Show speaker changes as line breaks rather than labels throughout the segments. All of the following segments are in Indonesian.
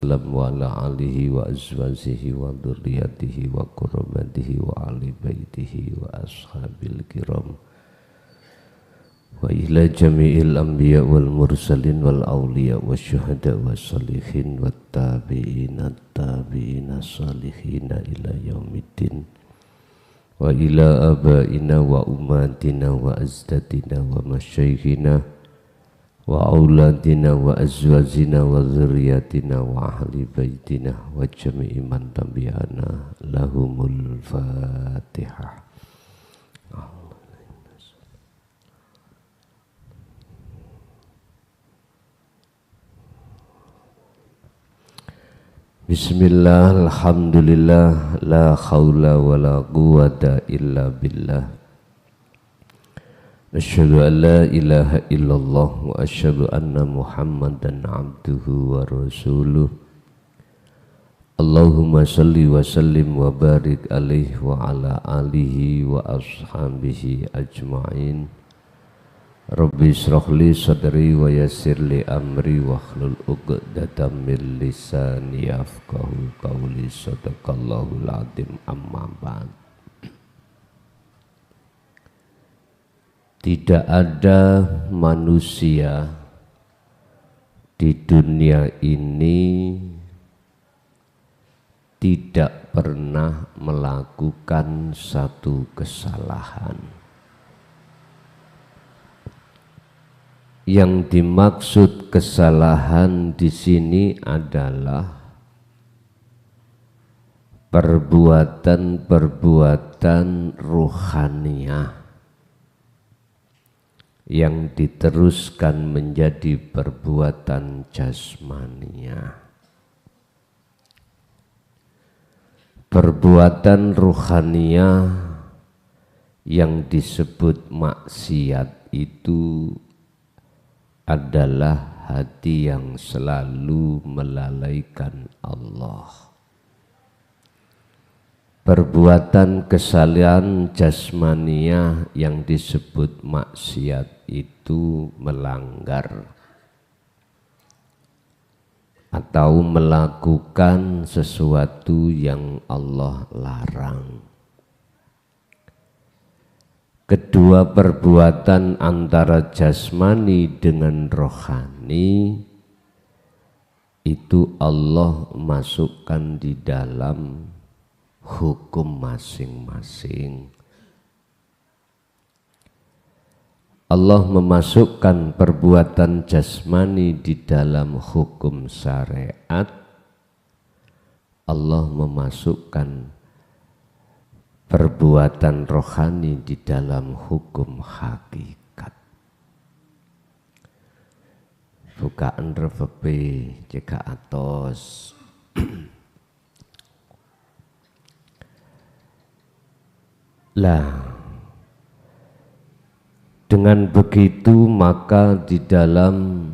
wasallam wa ala alihi wa azwajihi wa dzurriyyatihi wa qurrabatihi wa ali baitihi wa ashabil kiram wa ila jami'il anbiya wal mursalin wal awliya wa syuhada wa salihin wa tabi'ina salihina ila yaumiddin wa ila abaina wa umatina wa azdatina wa masyaikhina wa auladina wa azwajina wa dzurriyyatina wa ahli baitina wa jami'i man tabi'ana lahumul fatihah. Bismillah, alhamdulillah, la khawla wa la quwata illa billah. Asyhadu an la ilaha illallah wa asyhadu anna Muhammadan abduhu wa rasuluh. Allahumma salli wa sallim wa barik alaihi wa ala alihi wa ashabihi ajma'in. Rabbi israh li sadri wa yassir li amri wa hlul 'uqdatam min lisani yafqahu qawli. Sadaqallahul azim. Amma ba'd. Tidak ada manusia di dunia ini tidak pernah melakukan satu kesalahan. Yang dimaksud kesalahan di sini adalah perbuatan-perbuatan ruhaniyah yang diteruskan menjadi perbuatan jasmaniyah. Perbuatan ruhaniyah yang disebut maksiat itu adalah hati yang selalu melalaikan Allah. Perbuatan kesalahan jasmaniyah yang disebut maksiat itu melanggar atau melakukan sesuatu yang Allah larang. Kedua perbuatan antara jasmani dengan rohani itu Allah masukkan di dalam hukum masing-masing. Allah memasukkan perbuatan jasmani di dalam hukum syariat. Allah memasukkan perbuatan rohani di dalam hukum hakikat. Bukaan revepe jika atos. Lah, dengan begitu maka di dalam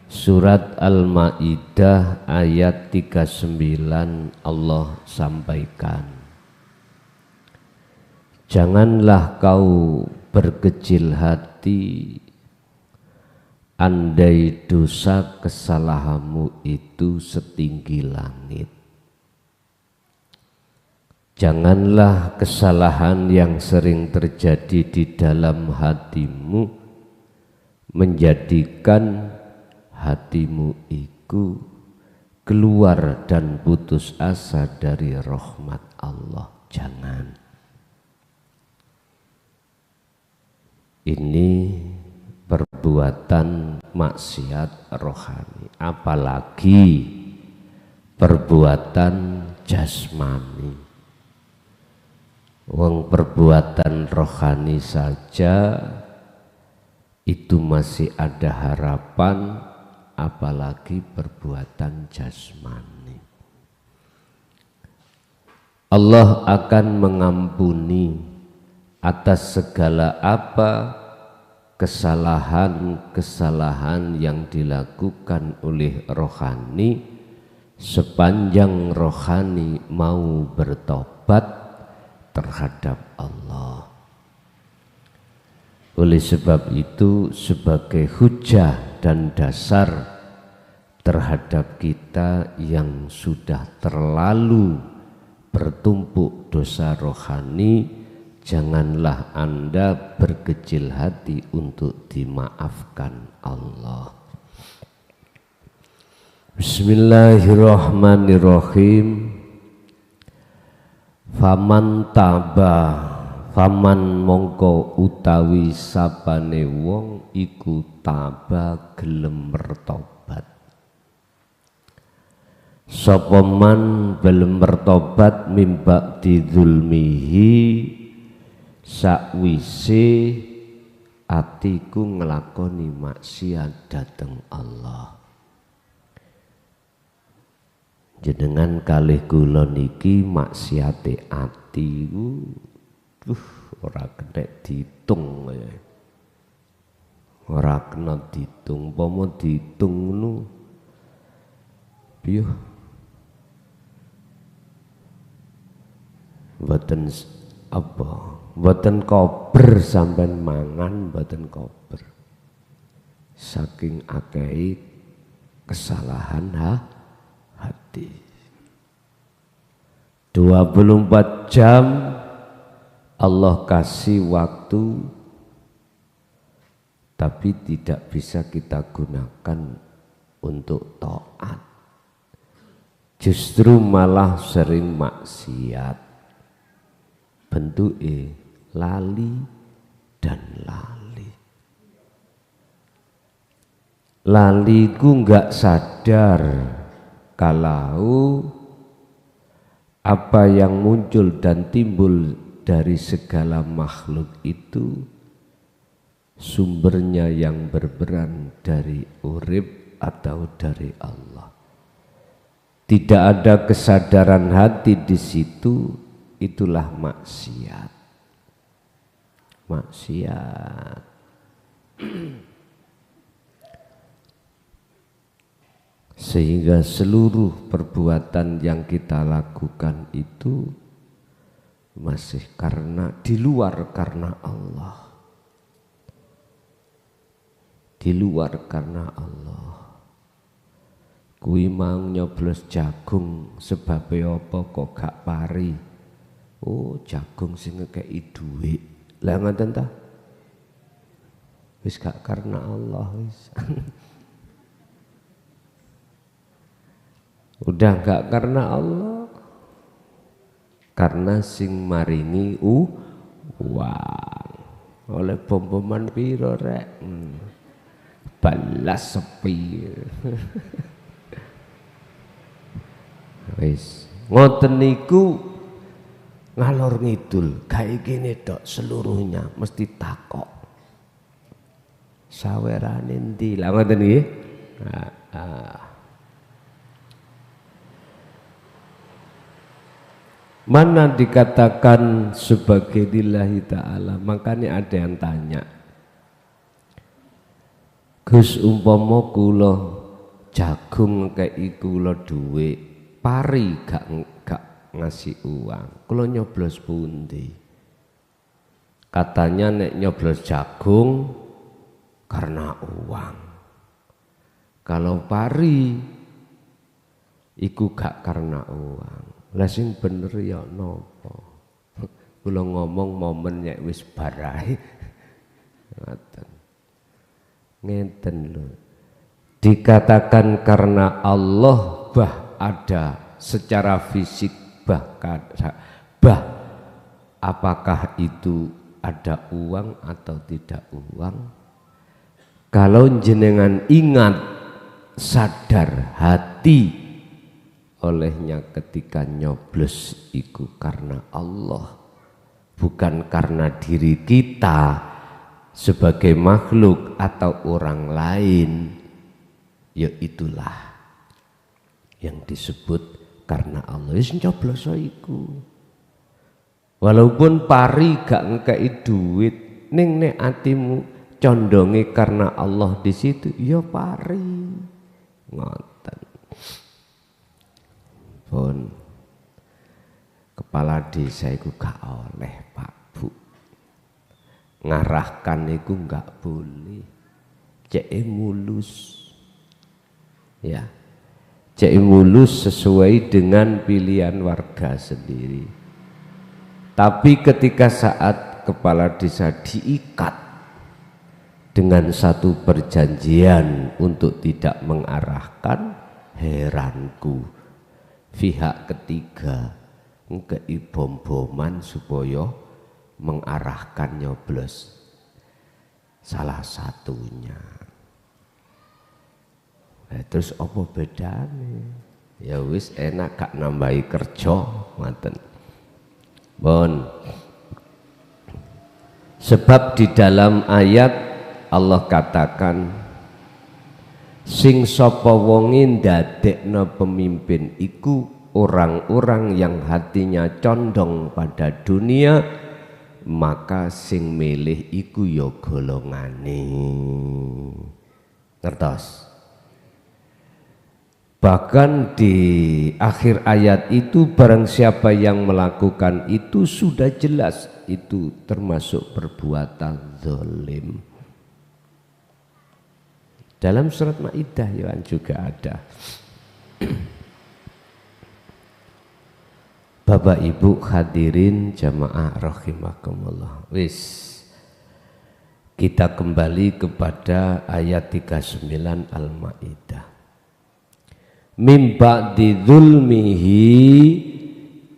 Surat Al-Ma'idah ayat 39 Allah sampaikan, janganlah kau berkecil hati andai dosa kesalahanmu itu setinggi langit. Janganlah kesalahan yang sering terjadi di dalam hatimu menjadikan hatimu itu keluar dan putus asa dari rahmat Allah. Jangan. Ini perbuatan maksiat rohani, apalagi perbuatan jasmani. Wong perbuatan rohani saja itu masih ada harapan, apalagi perbuatan jasmani. Allah akan mengampuni atas segala apa kesalahan-kesalahan yang dilakukan oleh rohani sepanjang rohani mau bertobat terhadap Allah. Oleh sebab itu, sebagai hujah dan dasar terhadap kita yang sudah terlalu bertumpuk dosa rohani, janganlah Anda berkecil hati untuk dimaafkan Allah. Bismillahirrahmanirrahim. Faman taba, faman mongko utawi sapane wong iku taba gelem bertobat. Sapa man gelem bertobat mimba didzulmihi sakwise atiku nglakoni maksiat dhateng Allah. Jenengan kalih kula niki maksiate ati ku ora kena diitung ya. Ora kena diitung, umpama diitung ngono piye mboten apa, mboten kober sampean mangan mboten kober. Saking akehi kesalahan hati. 24 jam Allah kasih waktu, tapi tidak bisa kita gunakan untuk taat. Justru malah sering maksiat. Bentuke lali dan lali. Lali ku enggak sadar kalau apa yang muncul dan timbul dari segala makhluk itu sumbernya yang berperan dari urip atau dari Allah. Tidak ada kesadaran hati di situ, itulah maksiat. Maksiat. Sehingga seluruh perbuatan yang kita lakukan itu masih karena di luar karena Allah. Di luar karena Allah. Kuwi mang nyoblos jagung sebabnya apa kok gak pari? Oh, jagung sing ngekeki dhuwit. Lah ngoten ta? Wis gak karena Allah wis. Udah gak karena Allah, karena sing maringi uang. Oleh bom-boman piro rek? Balas sepi. Wis ngoten niku ngalor ngidul, gawe kene tok seluruhnya mesti takok. Sawerane ndi? Lah ngoten nggih. Mana dikatakan sebagai lillahi ta'ala, makanya ada yang tanya, Gus umpama kula jagung kei kula dhuwit, pari gak ngasih uang, kula nyoblos pundi? Katanya nek nyoblos jagung karena uang, kalau pari iku gak karena uang. Lah sing bener ya napa? Kula ngomong momen nek wis barahe. Ngoten. Ngenten lho. Dikatakan karena Allah bah ada secara fisik bah apakah itu ada uang atau tidak uang? Kalau jenengan ingat sadar hati olehnya ketika nyoblos iku karena Allah, bukan karena diri kita sebagai makhluk atau orang lain, ya itulah yang disebut karena Allah. Wis nyoblos iku. Walaupun pari gak ngekei duit, ning nek atimu condonge karena Allah di situ, ya pari. Ngoten. Pun kepala desa iku gak oleh Pak Bu, ngarahkan iku gak boleh, cek mulus. Ya, cek mulus sesuai dengan pilihan warga sendiri. Tapi ketika saat kepala desa diikat dengan satu perjanjian untuk tidak mengarahkan, heranku pihak ketiga ngekei bom-boman supaya mengarahkan nyoblos salah satunya. Nah, terus apa bedanya? Ya wis enak gak nambahi kerja ngoten. Bon. Sebab di dalam ayat Allah katakan sing sapa wonge ndadekno pemimpin iku orang-orang yang hatinya condong pada dunia, maka sing milih iku ya golongane. Ngertos? Bahkan di akhir ayat itu barang siapa yang melakukan itu sudah jelas itu termasuk perbuatan zalim. Dalam surat Maidah ya juga ada. Bapak Ibu hadirin jamaah rahimakumullah. Wis kita kembali kepada ayat 39 Al-Maidah. Mim ba'di dzulmihi,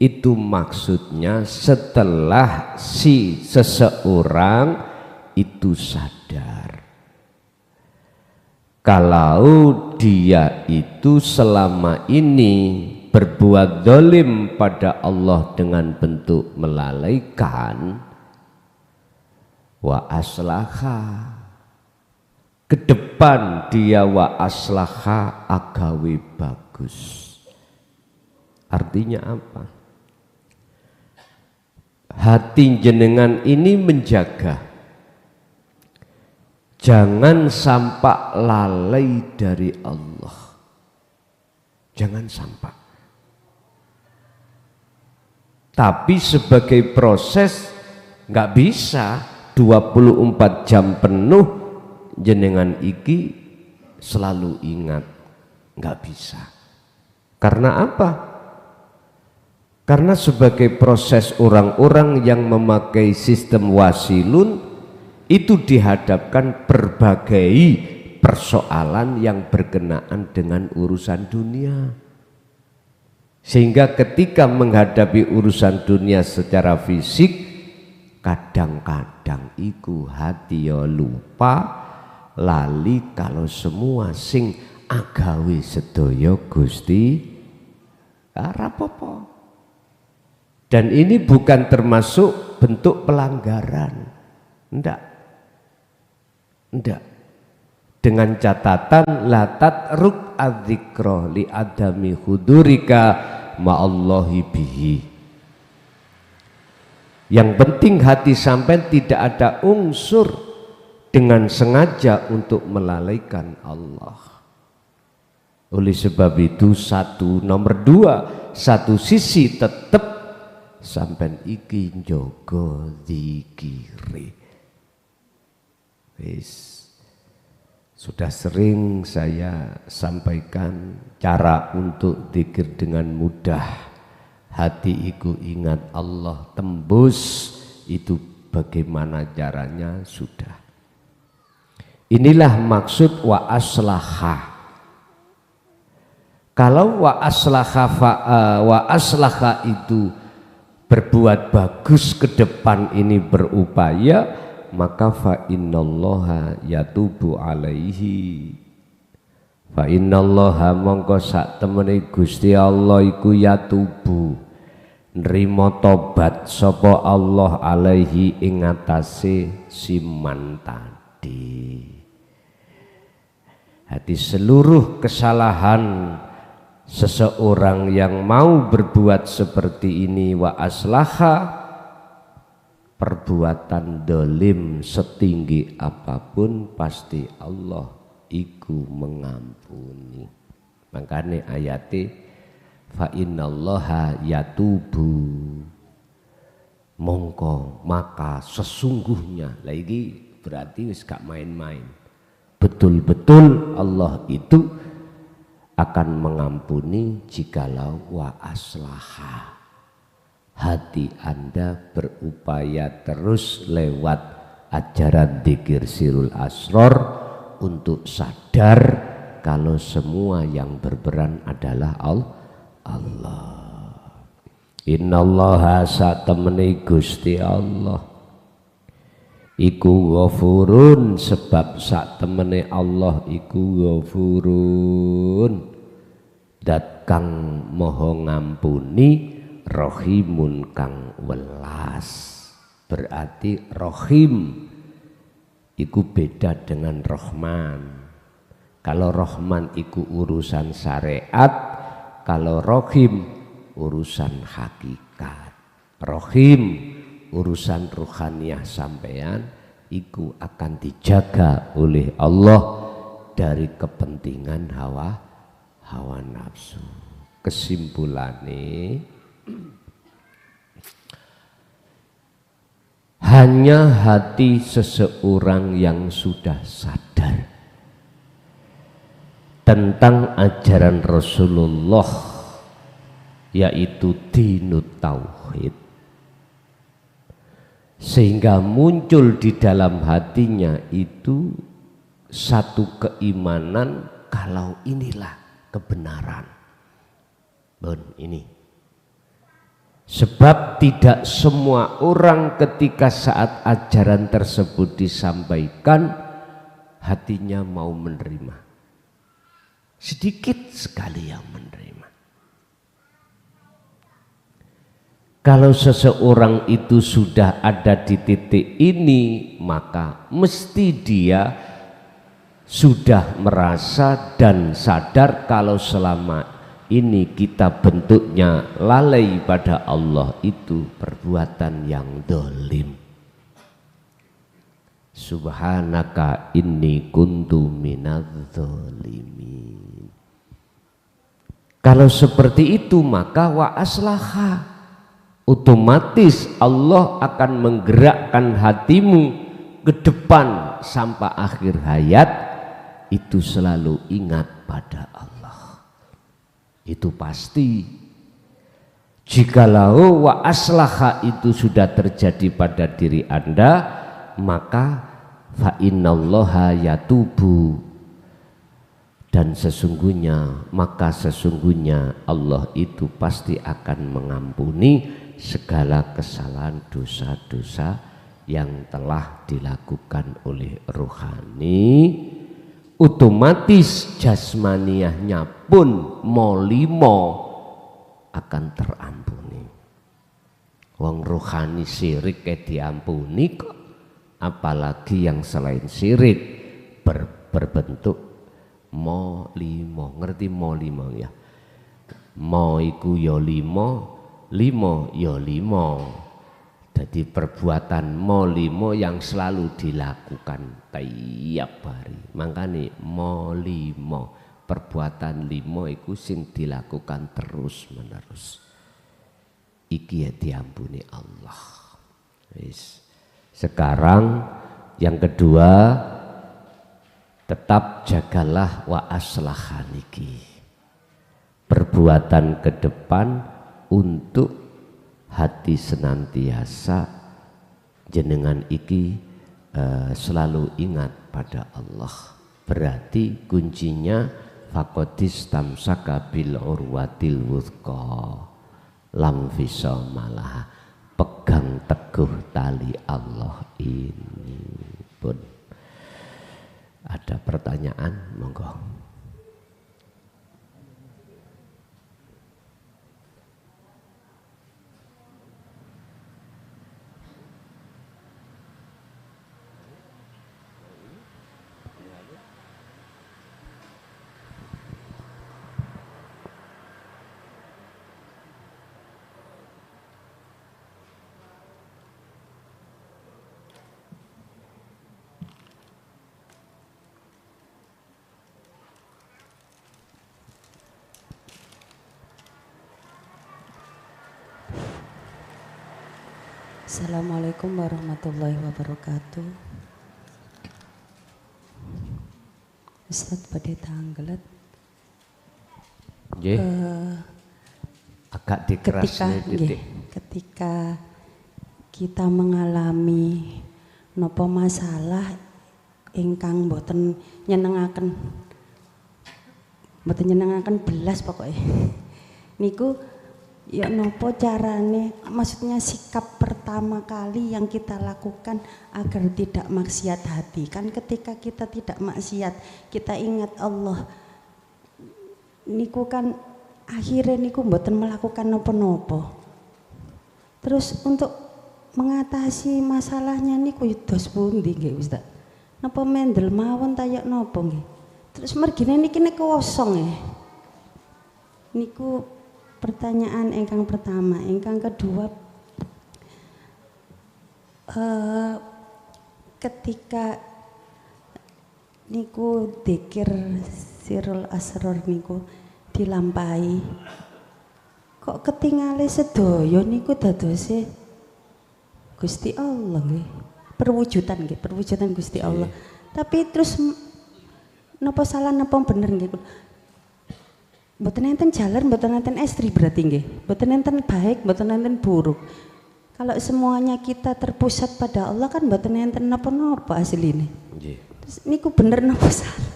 itu maksudnya setelah si seseorang itu sadar kalau dia itu selama ini berbuat zalim pada Allah dengan bentuk melalaikan, wa aslaha, ke depan dia wa aslaha agawe bagus. Artinya apa? Hati jenengan ini menjaga jangan sampai lalai dari Allah. Jangan sampai. Tapi sebagai proses nggak bisa 24 jam penuh jenengan iki selalu ingat, nggak bisa. Karena apa? Karena sebagai proses orang-orang yang memakai sistem wasilun itu dihadapkan berbagai persoalan yang berkenaan dengan urusan dunia. Sehingga ketika menghadapi urusan dunia secara fisik, kadang-kadang iku hati ya lupa lali kalau semua sing agawe sedaya Gusti rapopo. Dan ini bukan termasuk bentuk pelanggaran. Enggak. Dengan catatan la tatruk adzikra li adami hudurika ma'allahi bihi. Yang penting hati sampai tidak ada unsur dengan sengaja untuk melalaikan Allah. Oleh sebab itu nomor dua, satu sisi tetap sampai iki njogo zikiri. Sudah sering saya sampaikan cara untuk zikir dengan mudah. Hati iku ingat Allah, tembus itu bagaimana caranya sudah. Inilah maksud wa aslaha. Kalau wa aslaha itu berbuat bagus ke depan ini berupaya, maka fa innallaha yatubu alaihi. Fa innallaha mongko sak temene Gusti Allah iku yatubu nrimo tobat sapa Allah alaihi ing atase siman tadi. Hati seluruh kesalahan seseorang yang mau berbuat seperti ini wa aslaha, perbuatan dolim setinggi apapun pasti Allah iku mengampuni. Makanya ayatnya fa innallaha yatubu, mongko maka sesungguhnya. Lagi berarti wis gak main-main. Betul-betul Allah itu akan mengampuni jikalau wa aslaha. Hati Anda berupaya terus lewat ajaran dzikir sirul asror untuk sadar kalau semua yang berperan adalah Allah. Innallaha satemene Gusti Allah iku ghafurun, sebab satemene Allah iku ghafurun, dat kang maha ngampuni, rohimun kang welas. Berarti rohim iku beda dengan rohman. Kalau rohman iku urusan syariat, kalau rohim urusan hakikat. Rohim urusan ruhaniyah sampean iku akan dijaga oleh Allah dari kepentingan hawa nafsu. Kesimpulannya, hanya hati seseorang yang sudah sadar tentang ajaran Rasulullah, yaitu dinut tauhid, sehingga muncul di dalam hatinya itu satu keimanan kalau inilah kebenaran. Ini sebab tidak semua orang ketika saat ajaran tersebut disampaikan hatinya mau menerima. Sedikit sekali yang menerima. Kalau seseorang itu sudah ada di titik ini, maka mesti dia sudah merasa dan sadar kalau selama ini kita bentuknya lalai pada Allah, itu perbuatan yang dolim. Subhanaka inni kuntu minadz-dzalimin. Kalau seperti itu maka wa aslaha, otomatis Allah akan menggerakkan hatimu ke depan sampai akhir hayat itu selalu ingat pada Allah. Itu pasti. Jikalau wa aslaha itu sudah terjadi pada diri Anda, maka fa innallaha yatubu, dan sesungguhnya Allah itu pasti akan mengampuni segala kesalahan dosa-dosa yang telah dilakukan oleh rohani. Otomatis jasmaniahnya pun molimo akan terampuni. Wong rohani sirik diampuni kok, apalagi yang selain sirik berbentuk molimo. Ngerti molimo ya? Mo iku ya limo ya limo. Jadi perbuatan molimo yang selalu dilakukan tiap hari. Makanya molimo, perbuatan limo itu sing dilakukan terus menerus. Iki ya diampuni Allah. Sekarang yang kedua, tetap jagalah wa aslahaniki. Perbuatan ke depan untuk hati senantiasa jenengan iki selalu ingat pada Allah. Berarti kuncinya faqadis tamsaka bil urwatil wuthqa lam fisamalah, pegang teguh tali Allah ini. Pun ada pertanyaan, monggo.
Assalamualaikum warahmatullahi wabarakatuh. Ustadz pada tanggalat
agak dikerasne titik.
Ketika kita mengalami nopo masalah ingkang boten nyenengaken belas pokoknya niku ya nopo carane, maksudnya sikap pertama kali yang kita lakukan agar tidak maksiat hati. Kan ketika kita tidak maksiat, kita ingat Allah, niku kan akhirnya niku mboten melakukan nopo-nopo. Terus untuk mengatasi masalahnya niku dos pundi nggih Ustaz? Napa mendel mawon tayak nopo nggih? Terus mergine niki kosong ya. Niku pertanyaan ingkang pertama. Ingkang kedua, ketika niku dzikir sirul asror niku dilampahi, kok ketingale sedaya niku dadose Gusti Allah nggih. Perwujudan Gusti Allah. Tapi terus napa salah napa bener nggih? Mboten enten jalan, mboten enten estri berarti nggih. Mboten enten baik, mboten enten buruk. Kalau semuanya kita terpusat pada Allah kan mboten enten napa-napa asline. Nggih. Terus niku bener napa salah?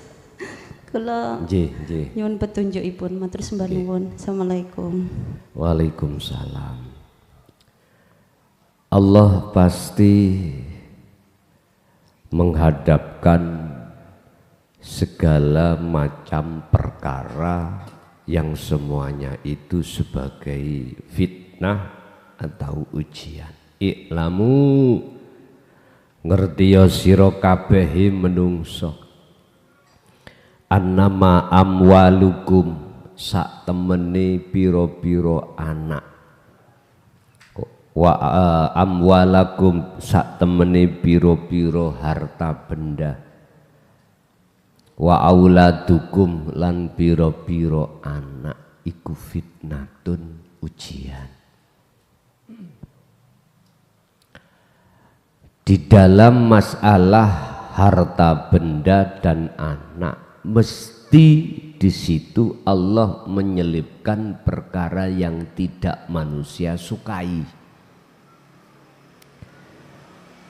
Kula nyuwun petunjukipun, matur sembah nuwun. Assalamualaikum.
Waalaikumsalam. Allah pasti menghadapkan segala macam perkara yang semuanya itu sebagai fitnah atau ujian. I'lamu, ngertiya sira kabeh menungso, annama amwalukum, sak temene pira-pira anak, wa amwalakum, sak temene pira-pira harta benda, wa auladukum, lan pira-pira anak iku fitnatun, ujian. Di dalam masalah harta benda dan anak, mesti di situ Allah menyelipkan perkara yang tidak manusia sukai.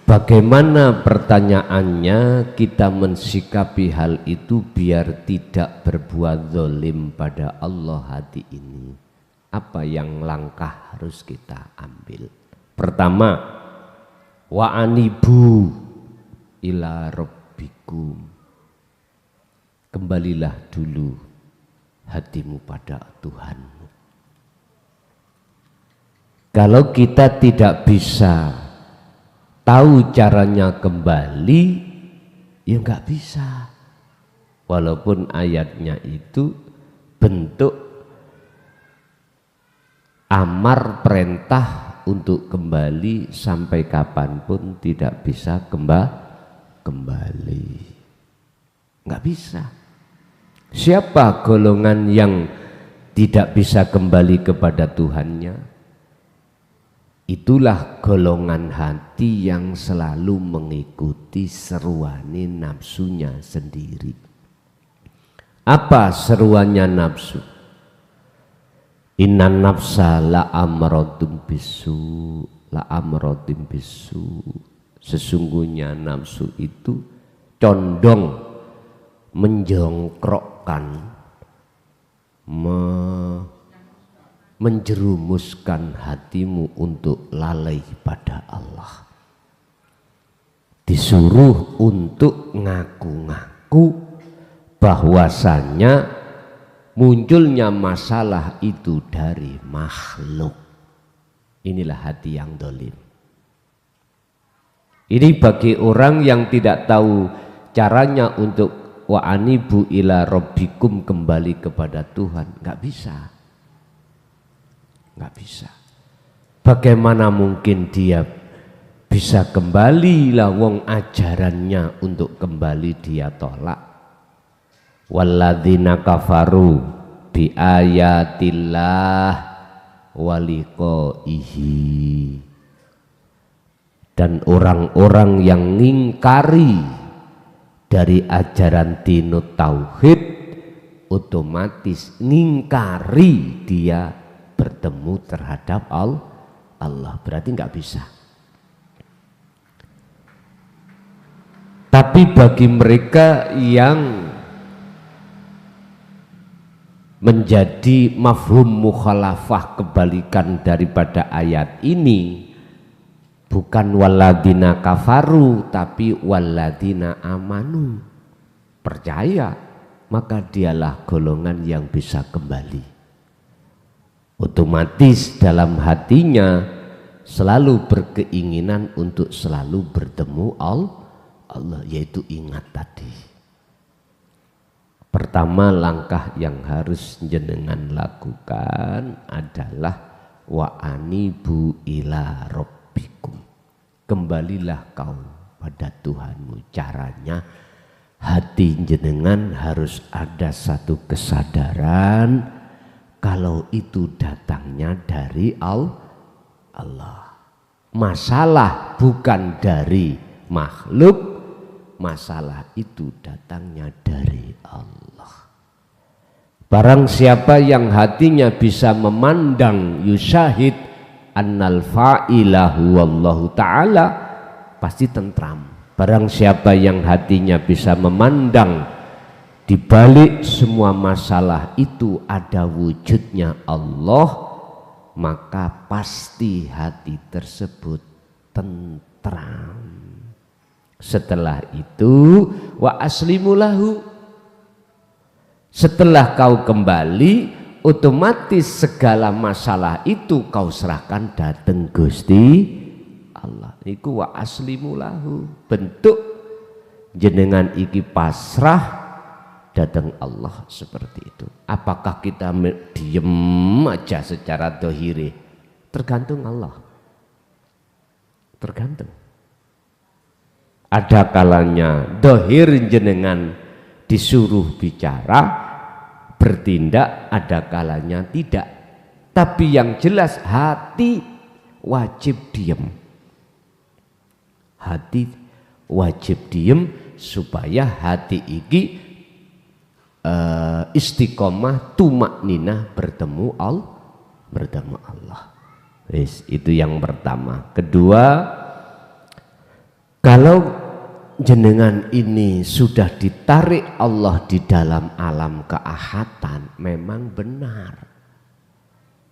Bagaimana pertanyaannya kita mensikapi hal itu biar tidak berbuat zalim pada Allah hati ini? Apa yang langkah harus kita ambil? Pertama, wa anibu ila rabbikum, kembalilah dulu hatimu pada Tuhanmu. Kalau kita tidak bisa tahu caranya kembali, ya nggak bisa. Walaupun ayatnya itu bentuk amar perintah untuk kembali, sampai kapanpun tidak bisa kembali. Nggak bisa. Siapa golongan yang tidak bisa kembali kepada Tuhannya? Itulah golongan hati yang selalu mengikuti seruane nafsunya sendiri. Apa seruannya nafsu? Inna nafsa la amradum bisu, la amradum bisu. Sesungguhnya nafsu itu condong menjongkrokkan, menjerumuskan hatimu untuk lalai pada Allah. Disuruh untuk ngaku-ngaku bahwasanya munculnya masalah itu dari makhluk. Inilah hati yang dolim. Ini bagi orang yang tidak tahu caranya untuk wa anibu ila rabbikum, kembali kepada Tuhan. Nggak bisa. Nggak bisa. Bagaimana mungkin dia bisa kembali, lah wong ajarannya untuk kembali dia tolak. Walladzina kafaru bi ayatillah waliqaihi, dan orang-orang yang ngingkari dari ajaran dinut tauhid otomatis ngingkari dia bertemu terhadap Allah, berarti nggak bisa. Tapi bagi mereka yang menjadi mafhum mukhalafah, kebalikan daripada ayat ini, bukan waladina kafaru tapi waladina amanu, percaya, maka dialah golongan yang bisa kembali. Otomatis dalam hatinya selalu berkeinginan untuk selalu bertemu Allah, yaitu ingat tadi. Pertama, langkah yang harus jenengan lakukan adalah wa anibu ila rabbikum, kembalilah kau pada Tuhanmu. Caranya hati jenengan harus ada satu kesadaran kalau itu datangnya dari Allah. Masalah bukan dari makhluk, masalah itu datangnya dari Allah. Barang siapa yang hatinya bisa memandang yusyahid annal fa'ilahu wallahu ta'ala, pasti tentram. Barang siapa yang hatinya bisa memandang di balik semua masalah itu ada wujudnya Allah, maka pasti hati tersebut tentram. Setelah itu wa aslimulahu, setelah kau kembali otomatis segala masalah itu kau serahkan datang Gusti Allah. Iku wa aslimulahu, bentuk jenengan iki pasrah datang Allah seperti itu. Apakah kita diem aja secara dohiri? Tergantung Allah, tergantung. Ada kalanya dohir jenengan disuruh bicara, bertindak, ada kalanya tidak. Tapi yang jelas hati wajib diem. Hati wajib diem supaya hati iki istiqomah tumak ninah bertemu Allah. Itu yang pertama. Kedua, kalau jenengan ini sudah ditarik Allah di dalam alam keahatan, memang benar.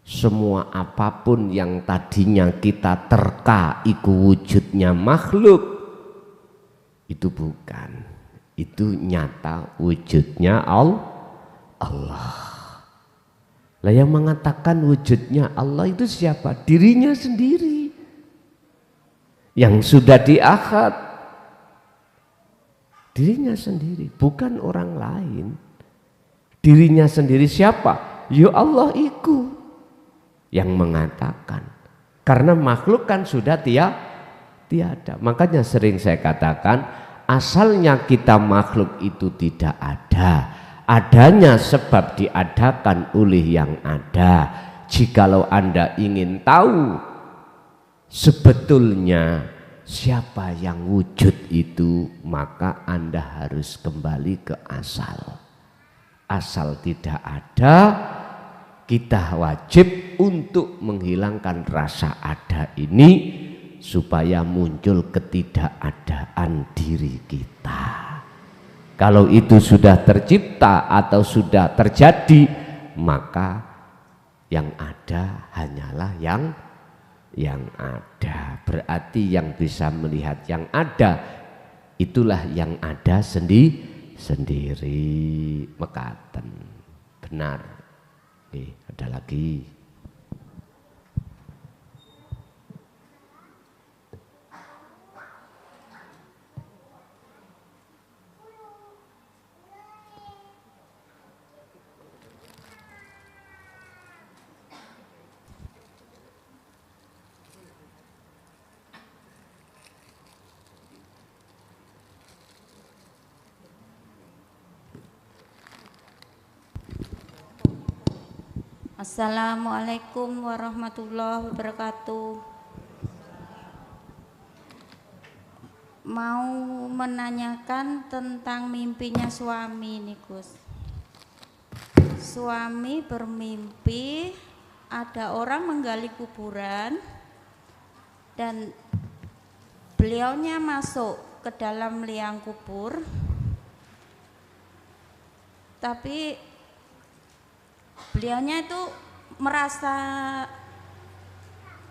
Semua apapun yang tadinya kita terka iku wujudnya makhluk, itu bukan. Itu nyata wujudnya Allah. Lah yang mengatakan wujudnya Allah itu siapa? Dirinya sendiri yang sudah diakad. Dirinya sendiri, bukan orang lain. Dirinya sendiri siapa? Ya Allah iku yang mengatakan. Karena makhluk kan sudah tiada. Makanya sering saya katakan, asalnya kita makhluk itu tidak ada. Adanya sebab diadakan oleh yang ada. Jikalau Anda ingin tahu sebetulnya siapa yang wujud itu, maka Anda harus kembali ke asal. Asal tidak ada, kita wajib untuk menghilangkan rasa ada ini supaya muncul ketidakadaan diri kita. Kalau itu sudah tercipta atau sudah terjadi, maka yang ada hanyalah yang ada. Berarti yang bisa melihat yang ada, itulah yang ada sendiri. Mekaten benar. Ada lagi.
Assalamualaikum warahmatullahi wabarakatuh. Mau menanyakan tentang mimpinya suami nih Gus. suami bermimpi ada orang menggali kuburan dan beliaunya masuk ke dalam liang kubur, tapi beliaunya itu merasa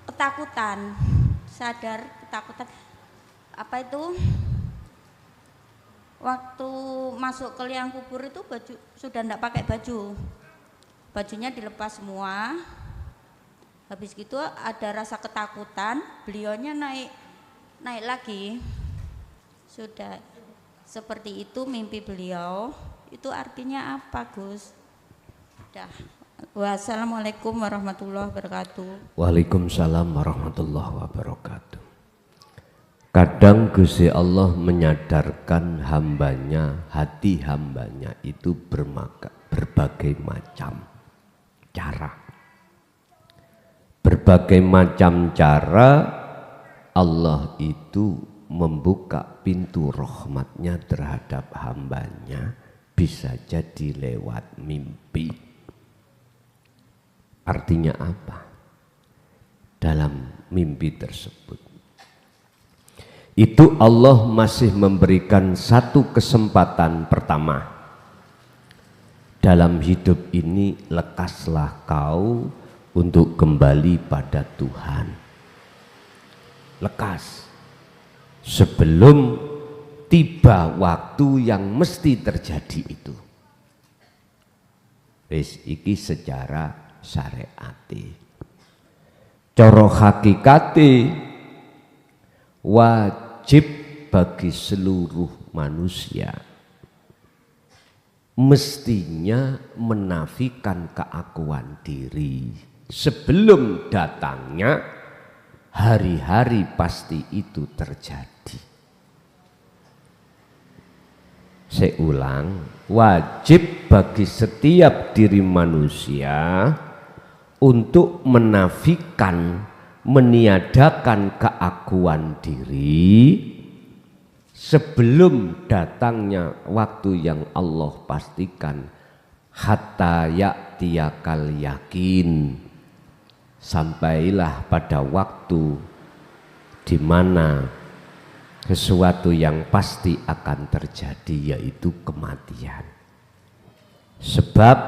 ketakutan, sadar ketakutan. Apa itu? Waktu masuk ke liang kubur itu baju sudah tidak pakai baju, bajunya dilepas semua. Habis gitu ada rasa ketakutan, beliaunya naik lagi. Sudah seperti itu mimpi beliau. Itu artinya apa, Gus? Dah. Wassalamualaikum warahmatullahi wabarakatuh.
Waalaikumsalam warahmatullahi wabarakatuh. Kadang Gusti Allah menyadarkan hambanya, hati hambanya itu berbagai macam cara. Berbagai macam cara Allah itu membuka pintu rahmatnya terhadap hambanya, bisa jadi lewat mimpi. Artinya apa? Dalam mimpi tersebut itu Allah masih memberikan satu kesempatan pertama. Dalam hidup ini lekaslah kau untuk kembali pada Tuhan. Lekas sebelum tiba waktu yang mesti terjadi itu. Wis iki secara syariati. Cara hakikate wajib bagi seluruh manusia mestinya menafikan keakuan diri sebelum datangnya hari-hari pasti itu terjadi. Saya ulang, wajib bagi setiap diri manusia untuk menafikan, meniadakan keakuan diri sebelum datangnya waktu yang Allah pastikan, hatta ya'tiyakal yakin, sampailah pada waktu di mana sesuatu yang pasti akan terjadi, yaitu kematian. Sebab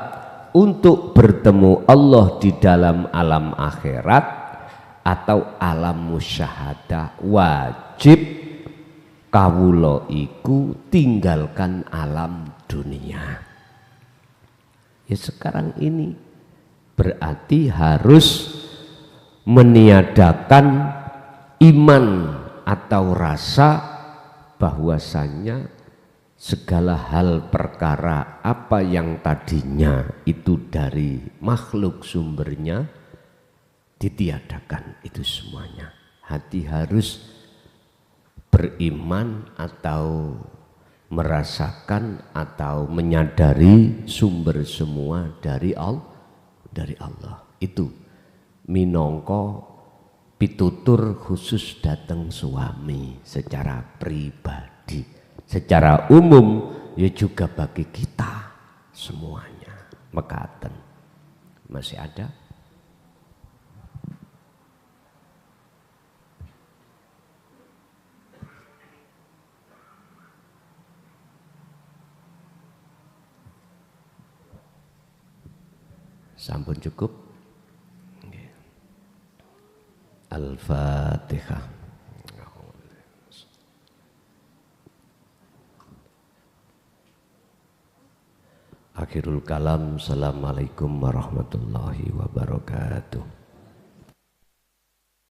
untuk bertemu Allah di dalam alam akhirat atau alam musyahadah wajib kawula iku tinggalkan alam dunia. Ya sekarang ini berarti harus meniadakan iman atau rasa bahwasannya segala hal perkara apa yang tadinya itu dari makhluk sumbernya ditiadakan itu semuanya. Hati harus beriman atau merasakan atau menyadari sumber semua dari Allah. Itu minangka pitutur khusus datang suami secara pribadi, secara umum ya juga bagi kita semuanya. Mekaten. Masih ada? Sampun cukup? Al-Fatihah. Akhirul kalam. Assalamualaikum warahmatullahi wabarakatuh.